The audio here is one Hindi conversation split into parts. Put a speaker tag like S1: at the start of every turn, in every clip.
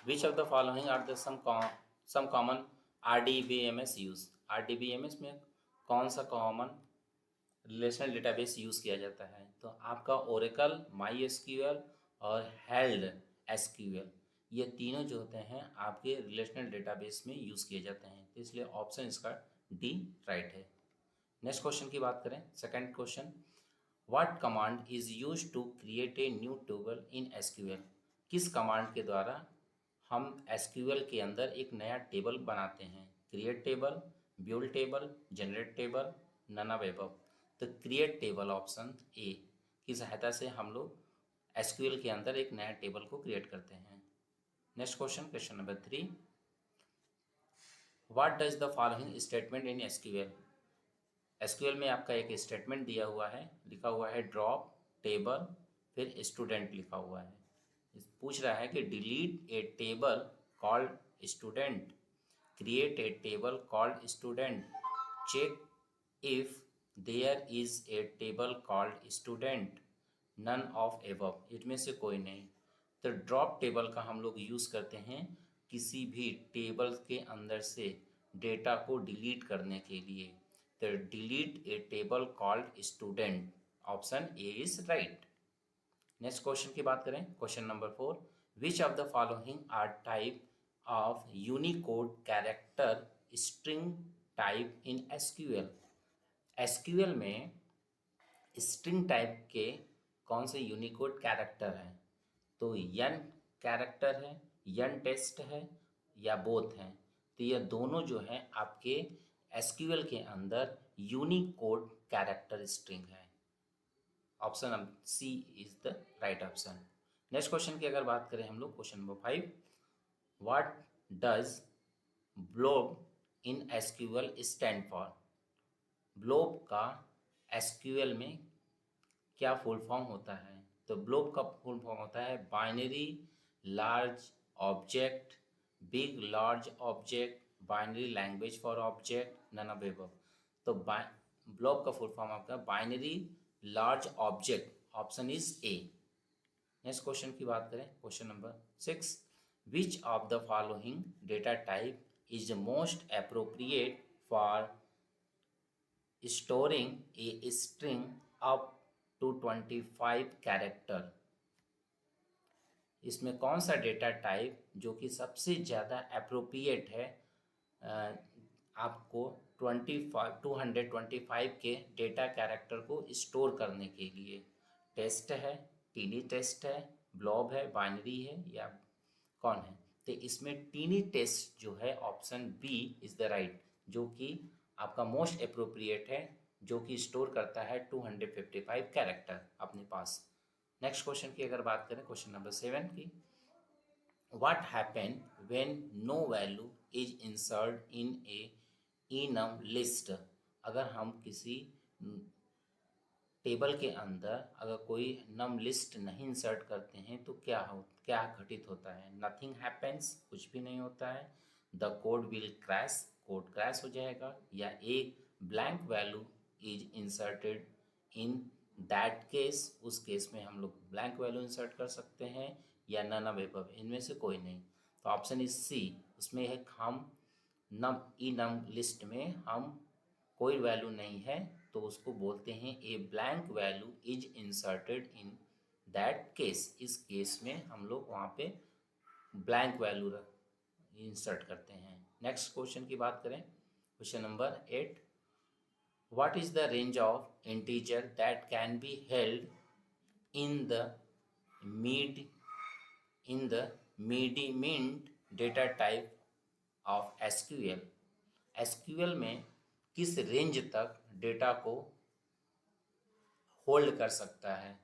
S1: Which of the following are the some common RDBMS use. RDBMS में कौन सा कॉमन रिलेशनल डेटाबेस यूज़ किया जाता है? तो आपका ओरेकल, माई एसक्यूएल और हेल्ड एसक्यूएल, ये तीनों जो होते हैं आपके रिलेशनल डेटाबेस में यूज़ किए जाते हैं, तो इसलिए ऑप्शन इसका डी राइट है। नेक्स्ट क्वेश्चन की बात करें, second question, what command is use to create a new table in SQL. किस कमांड के द्वारा हम एसक्यूएल के अंदर एक नया टेबल बनाते हैं? Create table, build table, generate table, none of above. तो क्रिएट टेबल ऑप्शन ए की सहायता से हम लोग एसक्यूएल के अंदर एक नया टेबल को क्रिएट करते हैं। Next question, question number 3, what does the following statement in SQL. SQL में आपका एक स्टेटमेंट दिया हुआ है, लिखा हुआ है ड्रॉप टेबल, फिर स्टूडेंट लिखा हुआ है। पूछ रहा है कि delete a table called student, create a table called student, check if there is a table called student, none of above, इनमें से कोई नहीं। तो ड्रॉप टेबल का हम लोग यूज़ करते हैं किसी भी टेबल के अंदर से डेटा को डिलीट करने के लिए। तो delete a table called student, option A is right. Next question की बात करें, question number 4, which of the following are type of unicode character string type in SQL. SQL में स्ट्रिंग टाइप के कौन से यूनिकोड कैरेक्टर हैं? तो यन कैरेक्टर है, यन टेस्ट है, या बोथ हैं? तो ये दोनों जो हैं आपके एसक्यूएल के अंदर यूनिकोड कैरेक्टर स्ट्रिंग है। Option C is the right option. Next question की अगर बात करें हम लोग, question number 5, what does blob in SQL stand for. Blob का एसक्यूएल में क्या फुल फॉर्म होता है? तो ब्लोब का फुल फॉर्म होता है binary large object, big large object, binary language for object, none of above. तो ब्लोब का फुल फॉर्म आपका binary large object, option is A. Next question की बात करें, question number 6, which of the following data type is most appropriate for storing a string up to 25 character. इसमें कौन सा डेटा टाइप जो कि सबसे ज़्यादा अप्रोप्रिएट है आपको 225 के डेटा कैरेक्टर को स्टोर करने के लिए? टेस्ट है, टीनी टेस्ट है, ब्लॉब है, बाइनरी है, या कौन है? तो इसमें टीनी टेस्ट जो है option B is the right, जो कि आपका मोस्ट अप्रोप्रिएट है, जो कि स्टोर करता है 255 कैरेक्टर अपने पास। नेक्स्ट क्वेश्चन की अगर बात करें, क्वेश्चन नंबर 7 की, what happen when no value is insert in a enum list. अगर हम किसी टेबल के अंदर अगर कोई नम लिस्ट नहीं इंसर्ट करते हैं तो क्या घटित होता है? नथिंग हैपेंस, कुछ भी नहीं होता है। The code will crash, code crash हो जाएगा, या एक blank value is inserted in that case, उस केस में हम लोग ब्लैंक वैल्यू इंसर्ट कर सकते हैं, या नन ऑफ अबव, इनमें से कोई नहीं। तो ऑप्शन इज सी, उसमें है हम नम ई नम लिस्ट में हम कोई वैल्यू नहीं है तो उसको बोलते हैं a blank value is inserted in that case. इस केस में हम लोग वहाँ पे ब्लैंक वैल्यू इंसर्ट करते हैं। नेक्स्ट क्वेश्चन की बात करें, question number 8, what is the range of integer that can be held in the med in the mediumint data type of SQL. SQL में किस रेंज तक डेटा को होल्ड कर सकता है?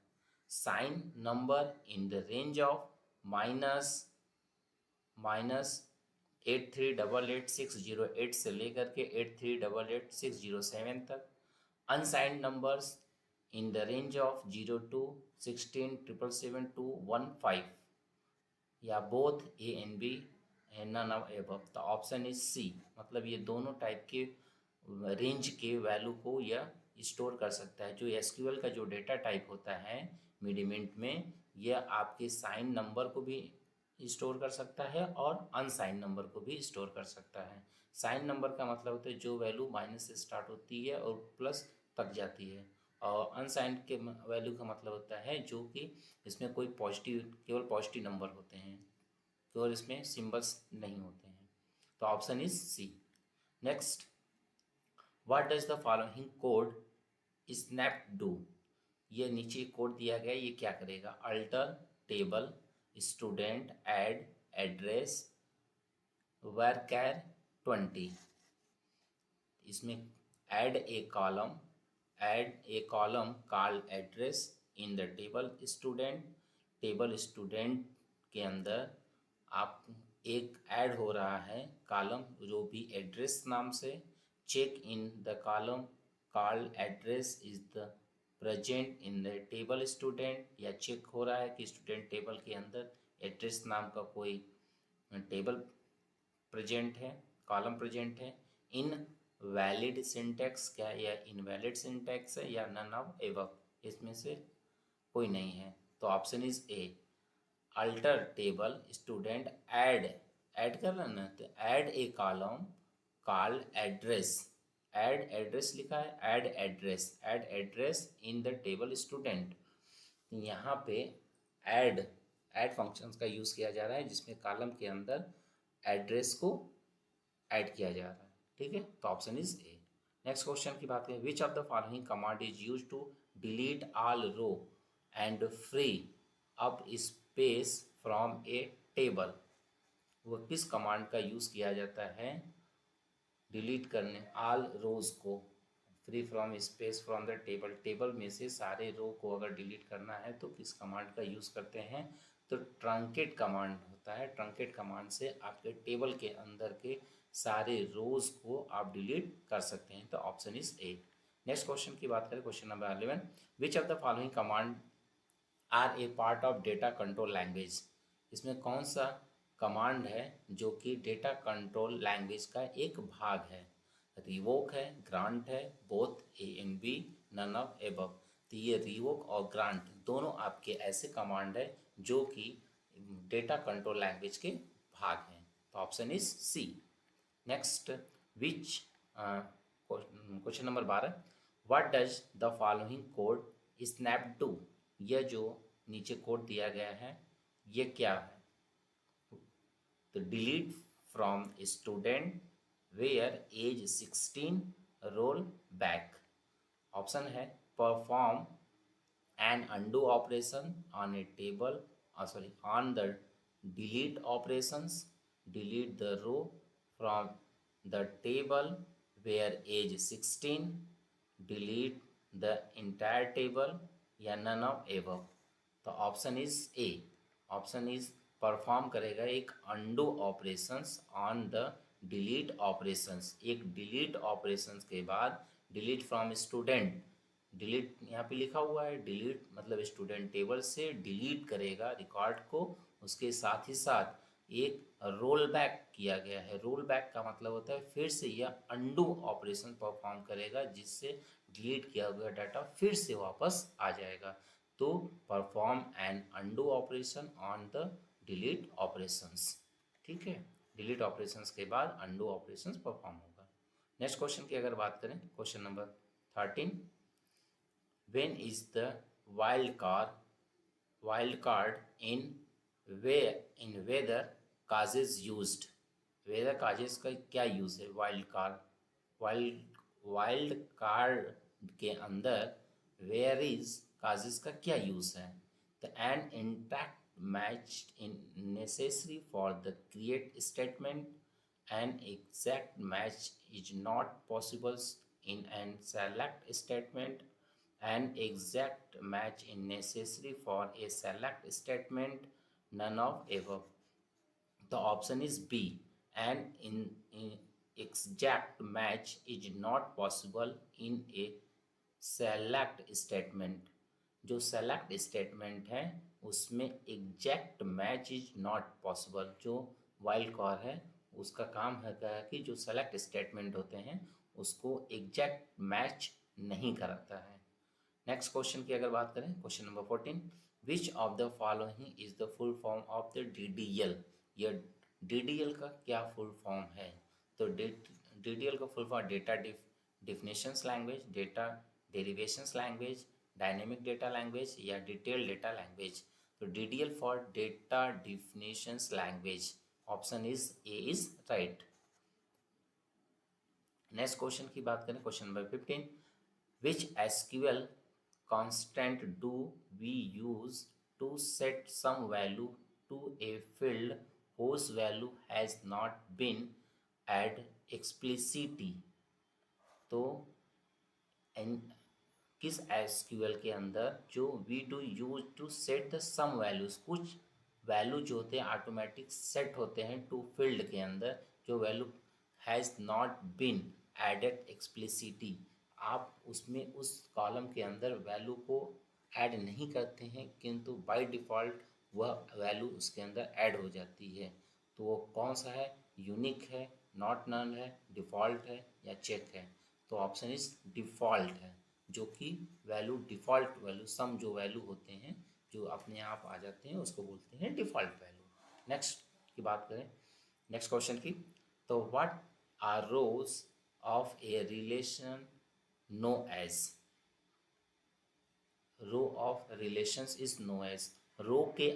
S1: Sign number in the range of minus minus 8388608 से लेकर के 8388607 तक, unsigned numbers in the range of 02 16 777 2 15, या both A and B and none of above. तो ऑप्शन इज सी, मतलब ये दोनों टाइप के रेंज के वैल्यू को यह स्टोर कर सकता है। जो एसक्यूएल का जो डेटा टाइप होता है मिडिमिंट में, यह आपके साइन नंबर को भी स्टोर कर सकता है और अनसाइन नंबर को भी स्टोर कर सकता है। साइन नंबर का मतलब होता है जो वैल्यू माइनस से स्टार्ट होती है और प्लस तक जाती है, और अनसाइन के वैल्यू का मतलब होता है जो कि इसमें कोई पॉजिटिव, केवल पॉजिटिव नंबर होते हैं, केवल इसमें सिंबल्स नहीं होते हैं। तो option is C. Next, what does the following code snap do? ये नीचे कोड दिया गया है, ये क्या करेगा? Alter table student add address varchar 20। इसमें add a column called address in the table student के अंदर आप एक ऐड हो रहा है कॉलम जो भी एड्रेस नाम से। Check in the column called address is the present in the table student, या चेक हो रहा है कि स्टूडेंट टेबल के अंदर एड्रेस नाम का कोई टेबल प्रेजेंट है, कॉलम प्रेजेंट है। इन वैलिड सिंटैक्स, क्या यह इनवैलिड सिंटैक्स है या नन ऑफ एबव, इसमें से कोई नहीं है। तो option is A, alter table student add कर रहा है ना, तो add a column called address, add address लिखा है, add address in the table student. यहाँ पे ऐड फंक्शंस का यूज़ किया जा रहा है जिसमें कॉलम के अंदर एड्रेस को ऐड किया जा रहा है। ठीक है, तो option is A. Next question की बात करें, which of the following command is use to delete all row and free up space from a table? वो किस कमांड का यूज़ किया जाता है डिलीट करने ऑल रोज को, free from space from the table में से सारे रो को अगर डिलीट करना है तो किस कमांड का यूज़ करते हैं? तो ट्रंकेट कमांड होता है। ट्रंकेट कमांड से आपके टेबल के अंदर के सारे रोज को आप डिलीट कर सकते हैं। तो option is A. Next question की बात करें, question number 11, which of the following command are a part of data control language? इसमें कौन सा कमांड है जो कि डेटा कंट्रोल लैंग्वेज का एक भाग है? रिवोक है, ग्रांट है, both A and B, none of above. तो ये रिवोक और ग्रांट दोनों आपके ऐसे कमांड है जो कि डेटा कंट्रोल लैंग्वेज के भाग हैं। तो option is C. Next, which question number 12, what does the following code snap do? यह जो नीचे कोड दिया गया है ये क्या है? तो delete from student where age 16 roll back. Option है perform an undo operation on a table, sorry on the delete operations, delete the row from the table where age 16, delete the entire table, या नन ऑफ एबव। तो option is A, option is perform करेगा एक undo operations on the delete operations. एक डिलीट ऑपरेशंस के बाद डिलीट फ्रॉम स्टूडेंट, डिलीट यहाँ पे लिखा हुआ है, डिलीट मतलब स्टूडेंट टेबल से डिलीट करेगा रिकॉर्ड को, उसके साथ ही साथ एक रोल बैक किया गया है। रोल बैक का मतलब होता है फिर से यह अंडू ऑपरेशन परफॉर्म करेगा जिससे डिलीट किया हुआ डाटा फिर से वापस आ जाएगा। तो perform an undo operation on the delete operations. ठीक है, डिलीट ऑपरेशंस के बाद अंडू ऑपरेशंस परफॉर्म होगा। नेक्स्ट क्वेश्चन की अगर बात करें, question number 13, when is the wild card in whether clauses used? Whether clauses का क्या यूज है? वाइल्ड कार्ड के अंदर वेयर इज काजेज का क्या यूज है? The an intact match in necessary for the create statement. An exact match is not possible in an select statement. An exact match is necessary for a select statement, none of above. The option is B, an exact match is not possible in a select statement. जो सेलेक्ट स्टेटमेंट है उसमें exact match is not possible. जो वाइल्ड कार्ड है उसका काम है कि जो सेलेक्ट स्टेटमेंट होते हैं उसको एग्जैक्ट मैच नहीं कराता है। नेक्स्ट क्वेश्चन की अगर बात करें, question number 14, which of the following is the full form of the DDL। ये DDL का क्या फुल फॉर्म है? तो DDL का full form data definitions language, data derivations language, dynamic data language या डिटेल डेटा लैंग्वेज। तो DDL for data definitions language, option is A is right. Next question की बात करें, question number 15, which SQL constant do we use to set some value to a field whose value has not been added explicitly। तो किस SQL के अंदर जो we do use to set the sum values, कुछ वैल्यू जो होते हैं ऑटोमेटिक सेट होते हैं टू फील्ड के अंदर, जो value has not been added explicitly, आप उसमें उस कॉलम के अंदर वैल्यू को ऐड नहीं करते हैं किंतु बाय डिफ़ॉल्ट वह वैल्यू उसके अंदर ऐड हो जाती है। तो वो कौन सा है? यूनिक है, नॉट नल है, डिफ़ॉल्ट है या चेक है? तो ऑप्शन इज डिफ़ॉल्ट है, जो कि वैल्यू डिफ़ॉल्ट वैल्यू सम जो वैल्यू होते हैं जो अपने आप आ जाते हैं उसको बोलते हैं डिफ़ॉल्ट वैल्यू। नेक्स्ट की बात करें, नेक्स्ट क्वेश्चन की, तो what are rows of a relation know as. Row of relations is no as, row के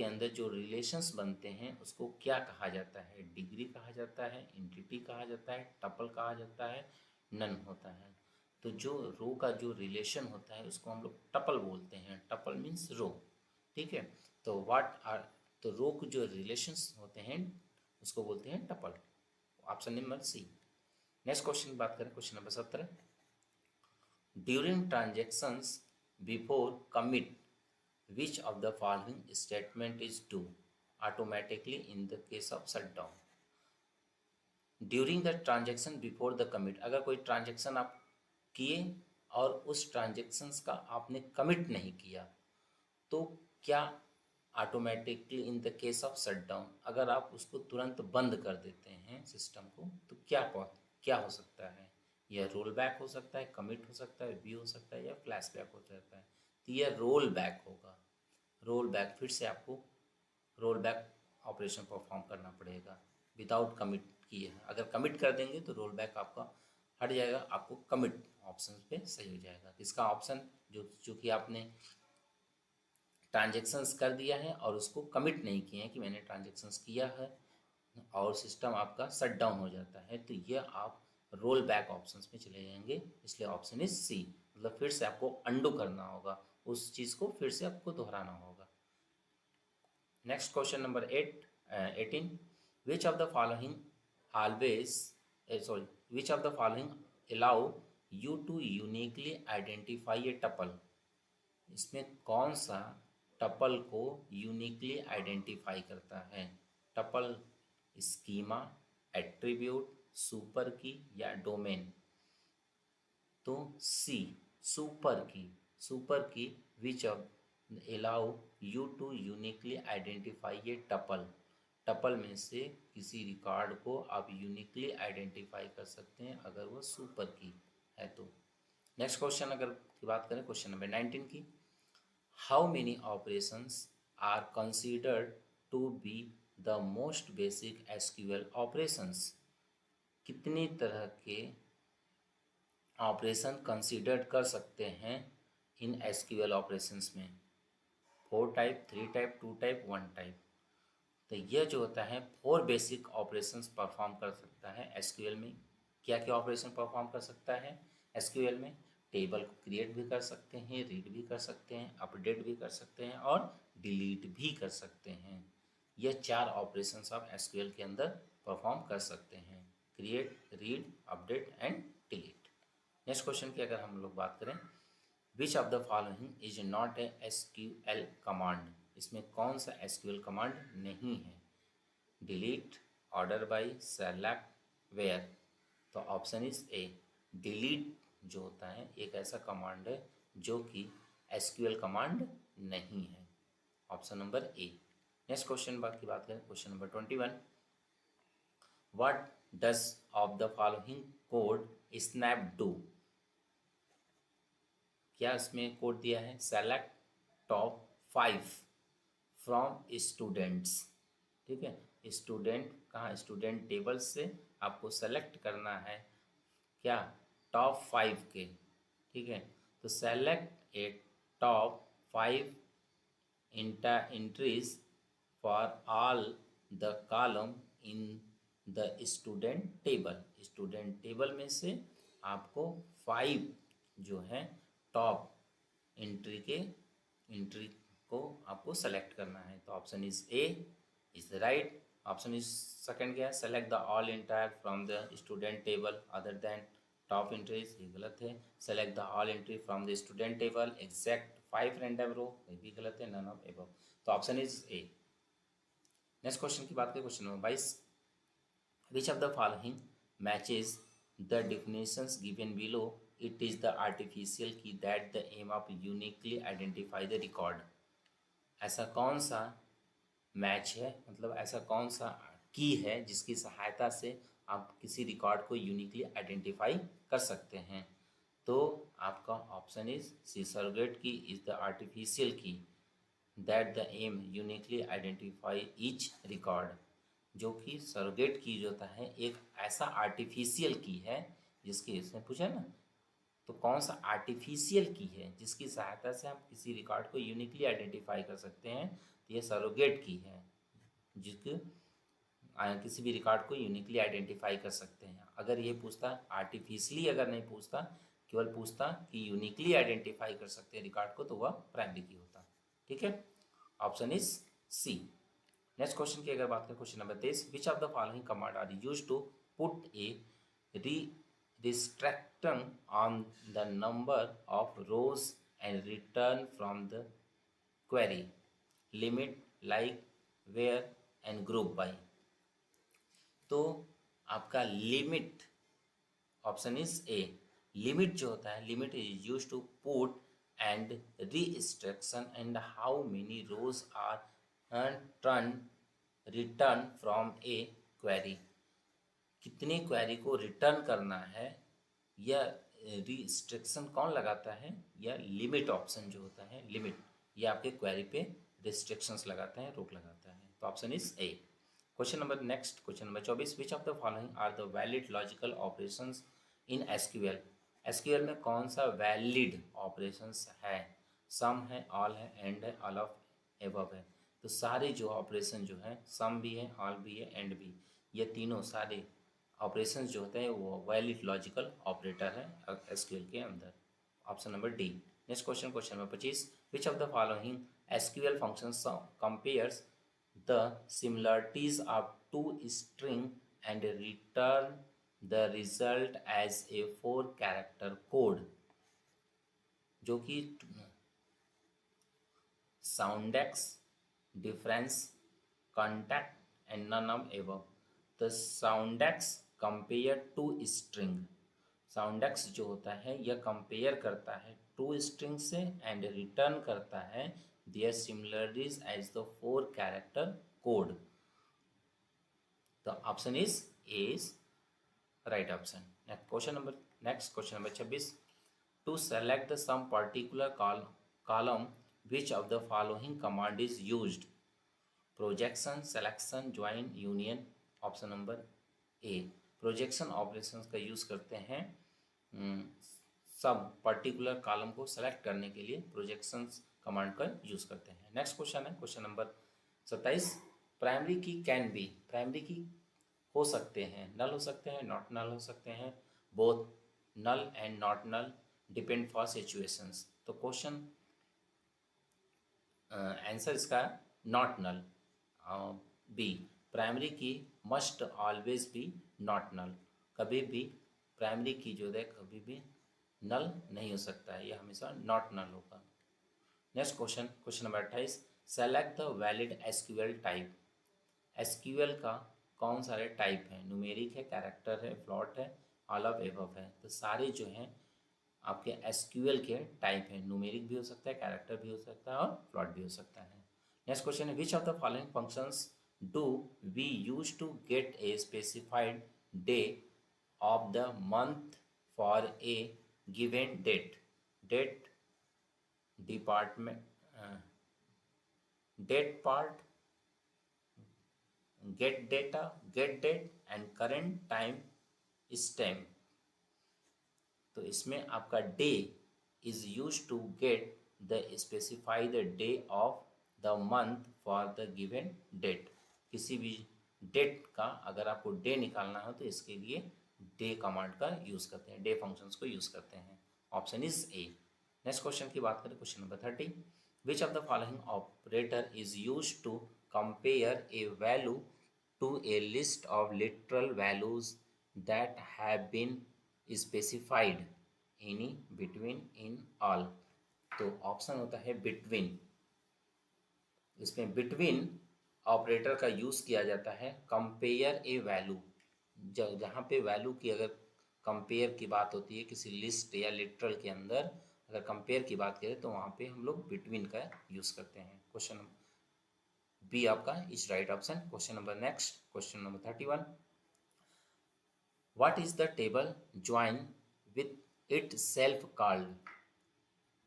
S1: अंदर जो रिलेशंस बनते हैं उसको क्या कहा जाता है? डिग्री कहा जाता है, इंटिटी कहा जाता है, टपल कहा जाता है, नन होता है। तो जो रो का जो रिलेशन होता है उसको हम लोग टपल बोलते हैं, टपल मीन्स रो, ठीक है। तो तो रो के जो रिलेशंस होते हैं उसको बोलते हैं tuple, option number C. Next question की बात करें, question number 17, during transactions before commit which of the following statement is true automatically in the case of shutdown। During the transaction before the commit, अगर कोई ट्रांजेक्शन आप किए और उस ट्रांजेक्शन्स का आपने कमिट नहीं किया तो क्या automatically in the case of shutdown, अगर आप उसको तुरंत बंद कर देते हैं सिस्टम को तो क्या हो सकता है? यह रोल बैक हो सकता है, कमिट हो सकता है, वी हो सकता है या फ्लैश बैक हो सकता है। तो यह रोल बैक होगा, रोल बैक, फिर से आपको रोल बैक ऑपरेशन परफॉर्म करना पड़ेगा विदाउट कमिट किए हैं। अगर कमिट कर देंगे तो रोल बैक आपका हट जाएगा, आपको कमिट ऑप्शन पे सही हो जाएगा। इसका ऑप्शन जो कि आपने ट्रांजेक्शन्स कर दिया है और उसको कमिट नहीं किए हैं कि मैंने ट्रांजेक्शन्स किया है और सिस्टम आपका शट डाउन हो जाता है, तो ये आप रोल बैक ऑप्शंस में चले जाएंगे, इसलिए ऑप्शन इज सी, मतलब फिर से आपको अंडू करना होगा, उस चीज़ को फिर से आपको दोहराना होगा। Next question number 18, which of the following which of the following allow you to uniquely identify a tuple. इसमें कौन सा टपल को यूनिकली आइडेंटिफाई करता है? टपल स्कीमा, एट्रीब्यूट, सुपर की या डोमेन? तो C, super key which of allow you to uniquely identify a tuple, tuple में से किसी रिकॉर्ड को आप यूनिकली आइडेंटिफाई कर सकते हैं अगर वो सुपर की है तो। नेक्स्ट क्वेश्चन अगर की बात करें, क्वेश्चन नंबर 19 की, how many operations are considered to be the most basic SQL operations. कितनी तरह के ऑपरेशन कंसिडर्ड कर सकते हैं इन एसक्यूएल ऑपरेशंस में? 4 टाइप, 3 टाइप, 2 टाइप, 1 टाइप। तो यह जो होता है 4 बेसिक ऑपरेशंस परफॉर्म कर सकता है एसक्यूएल में। क्या क्या ऑपरेशन परफॉर्म कर सकता है एसक्यूएल में? टेबल को क्रिएट भी कर सकते हैं, रीड भी कर सकते हैं, अपडेट भी कर सकते हैं और डिलीट भी कर सकते हैं। यह 4 ऑपरेशंस आप एसक्यूएल के अंदर परफॉर्म कर सकते हैं, create, read, update and delete. Next question की अगर हम लोग बात करें, which of the following is not a SQL command. इसमें कौन सा एसक्यूएल कमांड नहीं है? Delete, order by, select, where. तो ऑप्शन इज ए, डिलीट जो होता है एक ऐसा कमांड है जो कि एसक्यूएल कमांड नहीं है, ऑप्शन नंबर ए। नेक्स्ट क्वेश्चन की बात करें, question number 21, what does of the following code snap do. क्या इसमें कोड दिया है? Select, top 5 from students. ठीक है, स्टूडेंट कहाँ, स्टूडेंट टेबल से आपको सेलेक्ट करना है क्या, टॉप 5 के। ठीक है, तो select A top 5 entries for all the column in the student table। Student table में से आपको 5 जो है टॉप एंट्री को आपको सेलेक्ट करना है। तो option is A is the right. Option is second क्या है, select the all entire from the student table other than top entries, ये गलत है। Select the all entry from the student table exact 5 random row, ये भी गलत है, नन ऑफ एबव। तो option is A. Next question की बात करें, question number 22, which of the following matches the definitions given below, it is the artificial key that the aim of uniquely identify the record. ऐसा कौन सा मैच है, मतलब ऐसा कौन सा की है जिसकी सहायता से आप किसी रिकॉर्ड को यूनिकली आइडेंटिफाई कर सकते हैं। तो आपका option is C, surrogate key is the artificial key that the aim uniquely identify each record. जो कि सरोगेट की जो होता है एक ऐसा आर्टिफिशियल की है जिसकी, इसमें पूछा ना, तो कौन सा आर्टिफिशियल की है जिसकी सहायता से हम किसी रिकॉर्ड को यूनिकली आइडेंटिफाई कर सकते हैं। तो ये सरोगेट की है जिसके किसी भी रिकॉर्ड को यूनिकली आइडेंटिफाई कर सकते हैं। अगर ये पूछता आर्टिफिशियली, अगर नहीं पूछता, केवल पूछता कि यूनिकली आइडेंटिफाई कर सकते हैं रिकॉर्ड को, तो वह प्राइमरी की होता। ठीक है, option is C. Next question की अगर बात करें, question number 23, which of the following command are used to put a restriction on the number of rows and return from the query, limit, like, where and group by। तो आपका limit, option is A, limit जो होता है, limit is use to put and restriction and how many rows are turn return from a query. कितनी क्वेरी को रिटर्न करना है, यह रिस्ट्रिक्शन कौन लगाता है, यह लिमिट ऑप्शन जो होता है, लिमिट, ये आपके क्वेरी पे रिस्ट्रिक्शंस लगाता है, रोक लगाता है। तो option is A. Question number next, question number 24, which of the following are the valid logical operations in SQL. SQL में कौन सा वैलिड ऑपरेशंस है, सम है, ऑल है, एंड है, ऑल ऑफ एबव है। तो सारे जो ऑपरेशन जो है, सम भी है, ऑल भी है, एंड भी, ये तीनों सारे ऑपरेशंस जो होते हैं वो वैलिड लॉजिकल ऑपरेटर है एसक्यूएल के अंदर। Option number D. Next question, question number 25, which of the following SQL functions compares the similarities of two string and return the result as a 4 character code. जो कि soundex, difference, contact and none of above. The soundex compare two string, soundex जो होता है यह कंपेयर करता है टू स्ट्रिंग से एंड रिटर्न करता है there similarities as the 4 character code. The option is A is right option. Next question number 26, to select the some particular column which of the following command is used, projection, selection, join, union. Option number A, projection operations का यूज़ करते हैं सब पर्टिकुलर कॉलम को सेलेक्ट करने के लिए प्रोजेक्शंस कमांड का यूज़ करते हैं। नेक्स्ट क्वेश्चन है क्वेश्चन नंबर 27, प्राइमरी की कैन बी, प्राइमरी की हो सकते हैं, नल हो सकते हैं, नॉट नल हो सकते हैं, both null and not null, depend for situations. तो क्वेश्चन आंसर इसका not null. B, primary key must always be not null, कभी भी प्राइमरी की जो है कभी भी नल नहीं हो सकता है, यह हमेशा नॉट नल होगा। Next question, question number 28, select the valid SQL type. SQL का कौन सारे टाइप हैं, न्यूमेरिक है, कैरेक्टर है, फ्लॉट है, ऑल ऑफ एबव है। तो सारे जो हैं आपके एसक्यूएल के टाइप हैं, न्यूमेरिक भी हो सकता है, कैरेक्टर भी हो सकता है और फ्लॉट भी हो सकता है। नेक्स्ट क्वेश्चन है, which of the following functions do we use to get a specified day of the month for a given date, department date part, get data, get date and current time stamp. तो इसमें आपका day is use to get the specify the day of the month for the given date. किसी भी डेट का अगर आपको डे निकालना हो तो इसके लिए डे कमांड का यूज़ करते हैं, डे फंक्शंस को यूज़ करते हैं। Option is A. Next question की बात करें, question number 30। Which of the following operator is use to compare a value to a list of literal values that have been specified any, between, in, all. तो ऑप्शन होता है बिटवीन। इसमें बिटवीन ऑपरेटर का यूज़ किया जाता है कंपेयर ए वैल्यू। जहाँ पे वैल्यू की अगर कंपेयर की बात होती है किसी लिस्ट या लिटरल के अंदर, अगर कंपेयर की बात करें तो वहाँ पे हम लोग बिटवीन का यूज़ करते हैं। क्वेश्चन बी आपका is right option. Question number next, question number 31। What is the table join with itself called?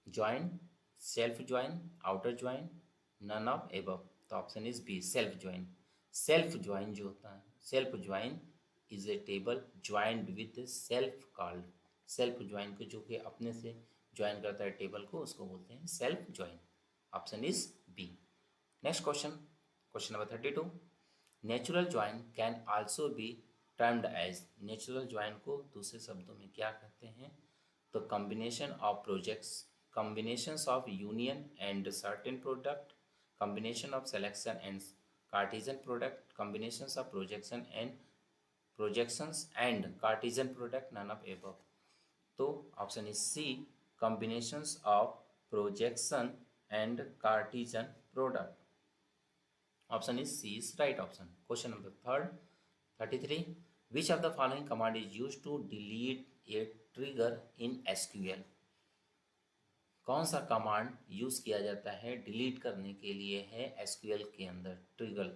S1: Join, self join, outer join, none of above. तो option is B, self join. Self join जो होता है, self join is a table joined with self called. Self join को जो कि अपने से ज्वाइन करता है टेबल को, उसको बोलते हैं self join. Option is B. Next question, question number 32। Natural join can also be termed as. Natural join को दूसरे शब्दों में क्या कहते हैं? तो combination of projects, combinations of union and certain product, combination of selection and Cartesian product, combinations of projection and projections and Cartesian product, none of above। तो option is C, combinations of projection and Cartesian product। Option is C is right option. Question number third 33। Which of the following command is use to delete a trigger in SQL? कौन सा कमांड यूज़ किया जाता है डिलीट करने के लिए है एसक्यूएल के अंदर, ट्रिगर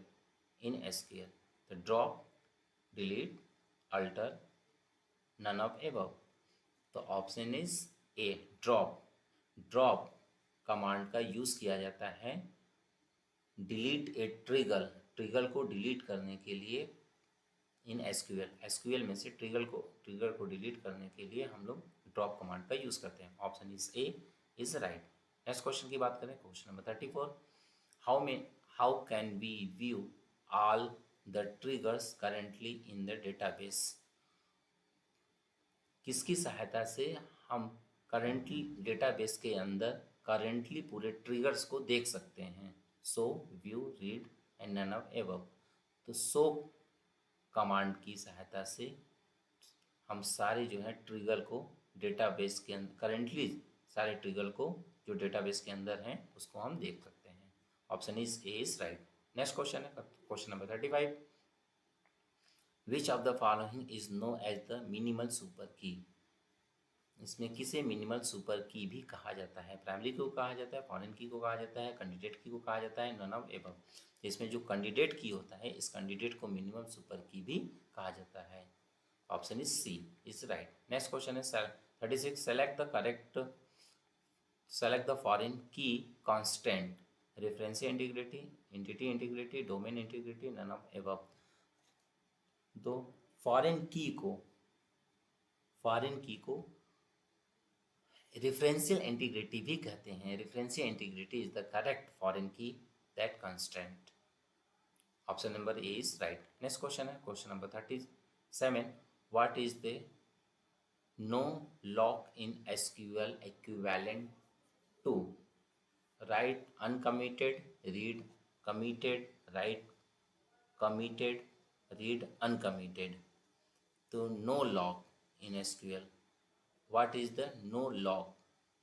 S1: इन एसक्यूएल? तो drop, delete, alter, none of above. तो option is A, drop. Drop command का यूज़ किया जाता है डिलीट ए ट्रिगर, ट्रिगर को डिलीट करने के लिए इन एसक्यूएल। एसक्यूएल में से ट्रिगर को डिलीट करने के लिए हम लोग ड्रॉप कमांड का यूज़ करते हैं। Option is A is right. Next question की बात करें, question number 34। How can we view all the triggers currently in the database? किसकी सहायता से हम करेंटली डेटाबेस के अंदर करेंटली पूरे ट्रिगर्स को देख सकते हैं? Show, view, read and none of above. तो सो कमांड की सहायता से हम सारे जो है ट्रिगर को डेटाबेस के अंदर, करेंटली सारे ट्रिगर को जो डेटाबेस के अंदर हैं उसको हम देख सकते हैं। Option is A is right. Next question है question number 35। Which of the following is no as the minimal super key? इसमें किसे मिनिमल सुपर की भी कहा जाता है? प्राइमरी को कहा जाता है, फॉरेन की को कहा जाता है, कैंडिडेट की को कहा जाता है, नन ऑफ एबव। इसमें जो कैंडिडेट की होता है, इस कैंडिडेट को मिनिमम सुपर की भी कहा जाता है। Option is C is right. Next question है 36। Select the foreign key constant, referential integrity, entity integrity, domain integrity, none of above. तो फॉरेन की रेफरेंशियल इंटीग्रिटी भी कहते हैं। Referential integrity is the correct foreign key that constant. Option number A is right. Next question है question number 37। What is the no lock in SQL equivalent to? Write uncommitted, read committed, write committed, read uncommitted. तो no lock in SQL, what is the no lock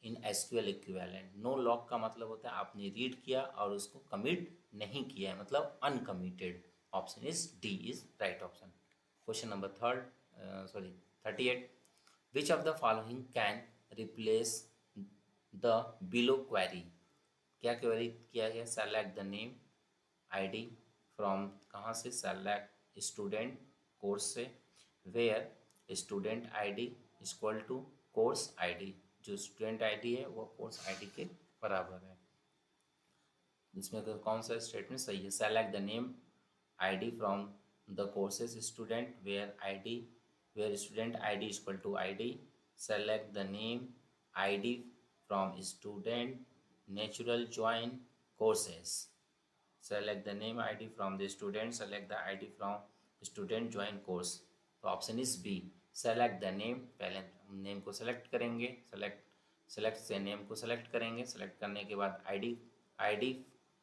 S1: in SQL equivalent? No lock का मतलब होता है आपने रीड किया और उसको कमिट नहीं किया है, मतलब uncommitted. Option is D is right option. Question number 38। Which of the following can replace the below query? क्या क्वेरी किया गया? Select the name, ID, from कहाँ से? सेलेक्ट स्टूडेंट, कोर्स से, where student ID equal to course ID. जो स्टूडेंट आईडी है वो कोर्स आईडी के बराबर है। इसमें कौन सा स्टेटमेंट सही है? Select the name ID from the courses student where student ID is equal to ID. Select the name ID from student natural join courses. Select the name ID from the student. Select the ID from student join course. तो option is B, select the name. पहले नेम को सेलेक्ट करेंगे, सेलेक्ट से नेम को सेलेक्ट करेंगे, सेलेक्ट करने के बाद आईडी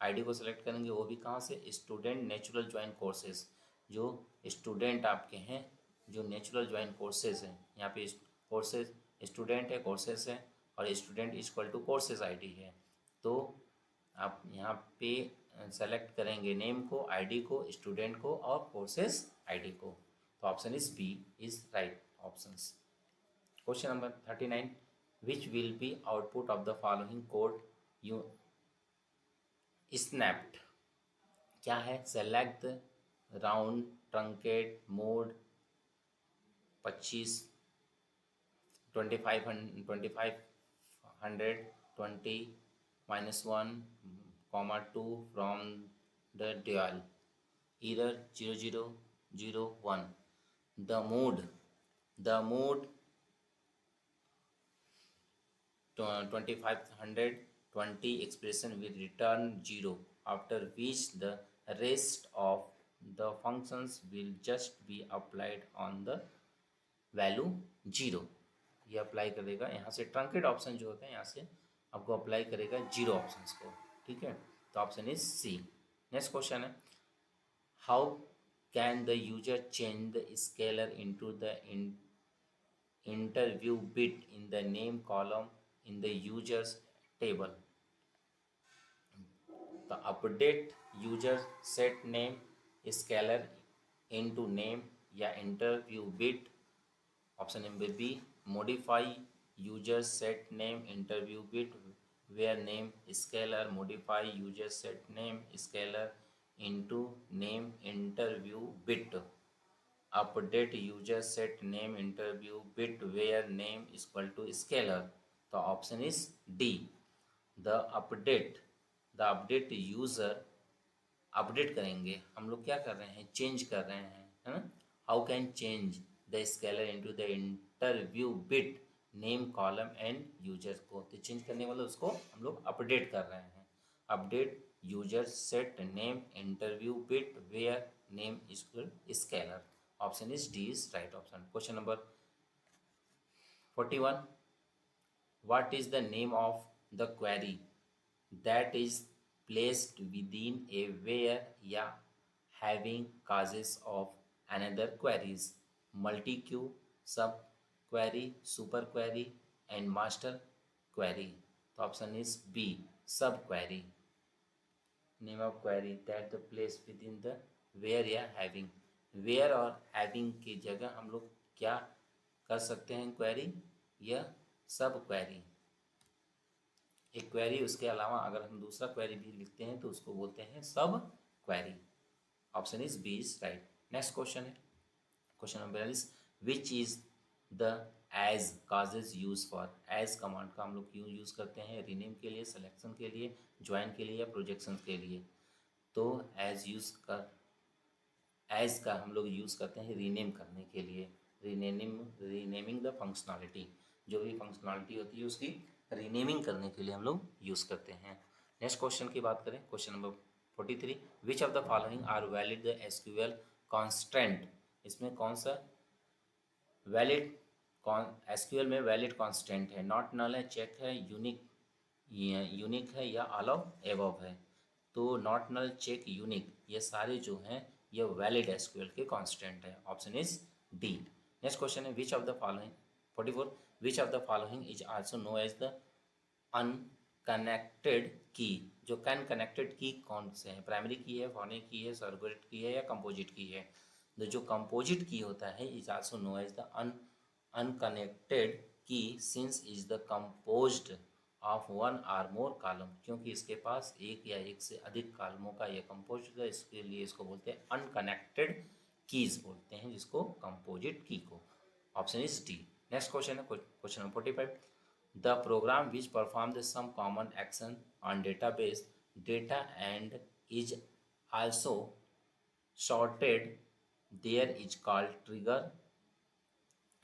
S1: आईडी को सेलेक्ट करेंगे, वो भी कहाँ से? Student natural join courses. जो स्टूडेंट आपके हैं, जो नेचुरल ज्वाइन कोर्सेज हैं, यहाँ पे कोर्सेज स्टूडेंट है, कोर्सेज है, और student is equal to courses ID है। तो आप यहाँ पे सेलेक्ट करेंगे नेम को, आईडी को, स्टूडेंट को और कोर्सेज आईडी को। तो option is B is right options. Question number 39, which will be output of the following code you snapped? क्या है? Select round truncate mod 25 2500 20 -1, 2 from the dial either 0001. The mode 2520 expression will return 0, after which the rest of the functions will just be applied on the value 0. ये अप्लाई करेगा, यहाँ से ट्रंकेट ऑप्शन जो होता है यहाँ से आपको अप्लाई करेगा 0 ऑप्शंस को। ठीक है, तो option is C. Next question है, how can the user change the scaler into the interview bit in the name column in the users table? The update user set name scalar into name या interview bit. Option number B, modify user set name interview bit where name scalar, modify user set name scalar into name interview bit. Update user set name interview bit where name equal to scaler. तो option is D, the update user update करेंगे। हम लोग क्या कर रहे हैं? चेंज कर रहे हैं, है ना। How can change the scaler into the interview bit name column and user को, तो चेंज करने वाला उसको हम लोग अपडेट कर रहे हैं। Update user set name interview bit where name equal scaler. Option is D is right option. Question number 41, what is the name of the query that is placed within a where या having clauses of another queries? Multi Q, sub query, super query and master query. तो option is B, sub query. Name of query that the place within the where या हैविंग। वेयर और हैविंग की जगह हम लोग क्या कर सकते हैं? क्वेरी या सब क्वेरी। एक क्वेरी, उसके अलावा अगर हम दूसरा क्वेरी भी लिखते हैं तो उसको बोलते हैं subquery. Option is B is right. Next question है question number 42, which is the as clauses use for? As command का हम लोग क्यों यूज करते हैं? रीनेम के लिए, सिलेक्शन के लिए, ज्वाइन के लिए या प्रोजेक्शन के लिए? तो एज का हम लोग यूज़ करते हैं रीनेम करने के लिए, रीनेमिंग द फंक्शनलिटी। जो भी फंक्शनलिटी होती है उसकी रीनेमिंग करने के लिए हम लोग यूज़ करते हैं। नेक्स्ट क्वेश्चन की बात करें, question number 43, which of the following are valid the SQL constant? इसमें कौन सा वैलिड एसक्यूएल में वैलिड कॉन्स्टेंट है? नॉट नल है, चेक है, यूनिक है या ऑल ऑफ एबव है? तो नॉट नल, चेक, यूनिक, ये सारे जो हैं ये वैलिड एसक्यूएल के कांस्टेंट है। Option is D. Next question है, which of the following 44, which of the following is also known as the unconnected key? जो कनेक्टेड की कौन से हैं? प्राइमरी की है, फोनिक की है, सर्कुलेट की है या कंपोजिट की है? तो जो कंपोजिट की होता है is also known as the unconnected key since is the composed of one or more column, क्योंकि इसके पास एक या एक से अधिक कॉलमों का यह कंपोजिट है, इसके लिए इसको बोलते हैं अनकनेक्टेड कीज बोलते हैं, जिसको कंपोजिट की को। Option is D. Next question है question number 45, the program which perform the some common action on database data and is also sorted, there is called trigger.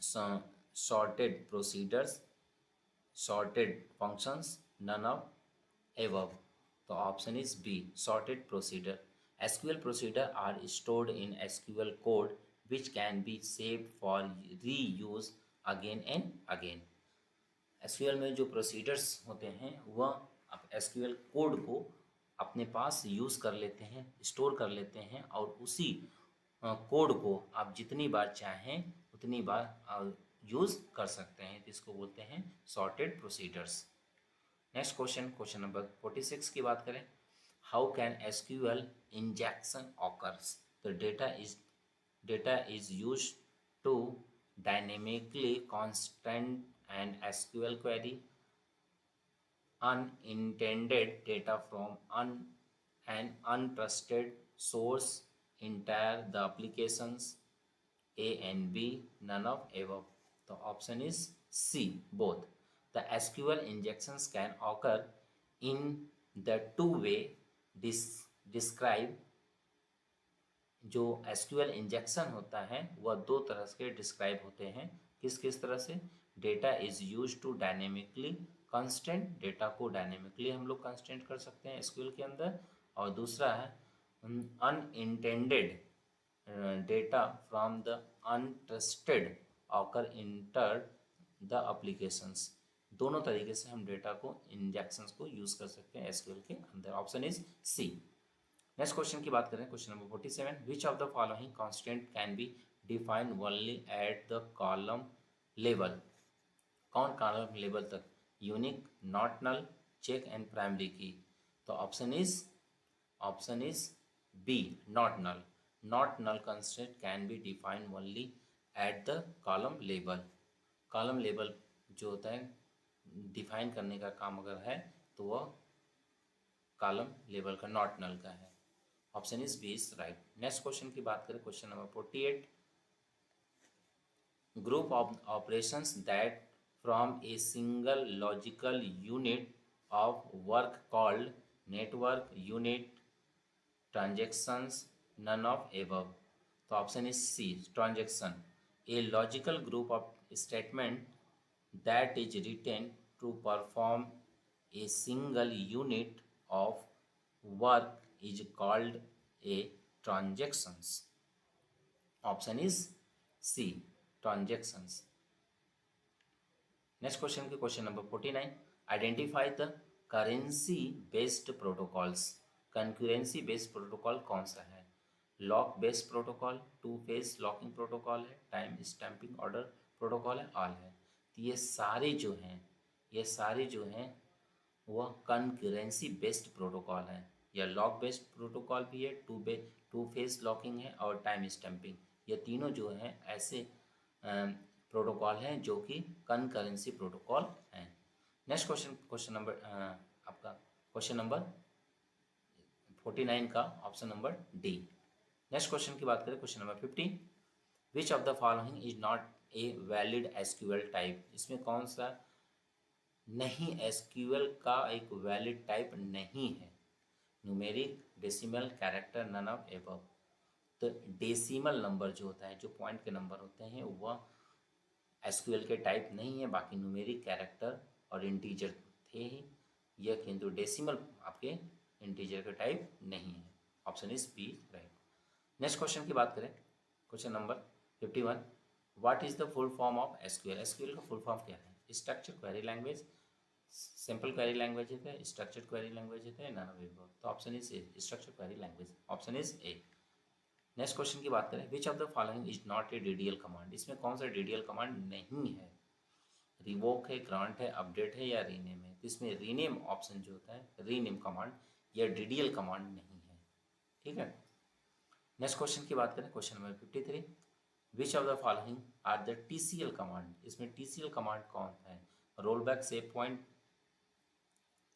S1: Some sorted procedures, sorted functions, none of above. The option is B, sorted procedure. SQL procedure are stored in SQL code which can be saved for reuse again and again. SQL में जो प्रोसीजर्स होते हैं वह आप एसक्यूएल कोड को अपने पास यूज़ कर लेते हैं, स्टोर कर लेते हैं और उसी कोड को आप जितनी बार चाहें उतनी बार यूज़ कर सकते हैं, तो इसको बोलते हैं sorted procedures. Next question, question number 46 की बात करें। How can SQL injection occurs? The data is used to dynamically constant and SQL query unintended data from an untrusted source entire the applications, A and B, none of above. The option is C, both. The SQL injections can occur in the two-way describe. जो एसक्यूएल इंजेक्शन होता है वह दो तरह के डिस्क्राइब होते हैं। किस किस तरह से? Data is use to dynamically constant, data को डायनेमिकली हम लोग कंस्टेंट कर सकते हैं एसक्यूएल के अंदर, और दूसरा है unintended data from the untrusted occur enter the applications. दोनों तरीके से हम डेटा को इंजेक्शंस को यूज़ कर सकते हैं एसक्यूएल के अंदर। Option is C. Next question की बात करें, question number 47। Which of the following constant can be defined only at the column level? कौन कॉलम लेवल तक? Unique, not null, check and primary key. तो option is B, not null. Not null constant can be defined only at the column level. Column level जो होता है डिफाइन करने का काम अगर है तो वह कॉलम लेवल का, नॉट नल का है। Option is B is right. Next question की बात करें, question number 48। Group of operations that from a single logical unit of work called network unit transactions, none of above. तो option is C, transaction. A logical group of statement that is written to perform a single unit of work is called a transactions. Option is C, transactions. Next question की question number 49। Identify the currency based protocols. Concurrency based protocol कौन सा है? Lock based protocol, two phase locking protocol है, टाइम स्टैम्पिंग ऑर्डर प्रोटोकॉल है, ऑल है। तो ये सारे जो हैं वह कंक्यूरेंसी बेस्ड प्रोटोकॉल हैं। या लॉक बेस्ड प्रोटोकॉल भी है, टू फेज लॉकिंग है और टाइम स्टैम्पिंग। ये तीनों जो हैं ऐसे प्रोटोकॉल हैं जो कि कंकरेंसी प्रोटोकॉल हैं। नेक्स्ट क्वेश्चन नंबर आपका क्वेश्चन नंबर 49 का option number D. Next question की बात करें, question number 50। Which of the following is not a valid SQL type? इसमें कौन सा नहीं एसक्यूएल का एक वैलिड टाइप नहीं है? Numeric, decimal, character, none of above. तो डेसिमल नंबर जो होता है, जो पॉइंट के नंबर होते हैं, वह एसक्यूएल के टाइप नहीं है। बाकी न्यूमेरिक, कैरेक्टर और इंटीजर थे ही, यह किंतु डेसिमल आपके इंटीजर का टाइप नहीं है। Option is B right. Next question की बात करें, question number 51। What is the full form of SQL? SQL का फुल फॉर्म क्या है? Structure query language, simple query language है, स्ट्रक्चर्ड क्वेरी लैंग्वेज है, नन ऑफ एबव। तो option is A, structured query language. Option is A. Next question की बात करें, which of the following is not a DDL command? इसमें कौन सा डीडीएल कमांड नहीं है? रिवोक है, ग्रांट है, अपडेट है या रीनेम है? तो इसमें रीनेम ऑप्शन जो होता है, रीनेम कमांड, यह डीडीएल कमांड नहीं है। ठीक है। नेक्स्ट क्वेश्चन की बात करें, question number 53। Which of the following are the TCL command? इसमें टीसीएल कमांड कौन है? Rollback, savepoint,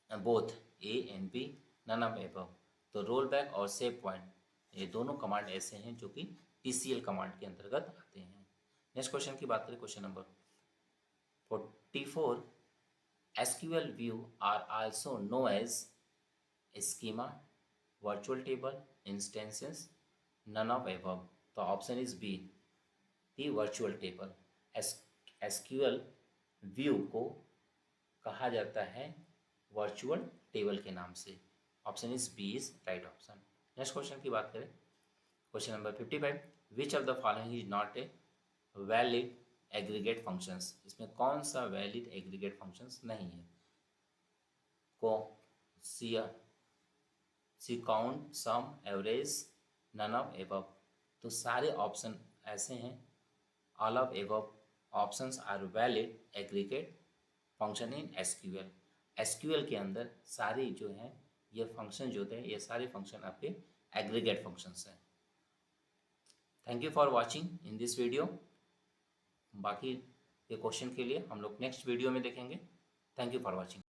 S1: both A and B, none of above. तो रोल बैक और सेव पॉइंट ये दोनों कमांड ऐसे हैं जो कि टीसीएल कमांड के अंतर्गत आते हैं। नेक्स्ट क्वेश्चन की बात करें, question number 44। SQL view are also known as schema, virtual table, instances, none of above. तो option is B, the virtual table. SQL view को कहा जाता है वर्चुअल टेबल के नाम से। Option is B is right option. Next question की बात करें, question number 55, which of the following is not a valid aggregate functions. इसमें कौन सा वैलिड एग्रीगेट फंक्शंस नहीं है? को C count, sum, average, none of above. तो सारे ऑप्शन ऐसे हैं, all of above options are valid aggregate function in SQL. SQL के अंदर सारी जो हैं ये फंक्शन जो थे, ये सारे फंक्शन आपके एग्रीगेट फंक्शंस हैं। Thank you for watching in this video. बाकी के क्वेश्चन के लिए हम लोग नेक्स्ट वीडियो में देखेंगे। Thank you for watching.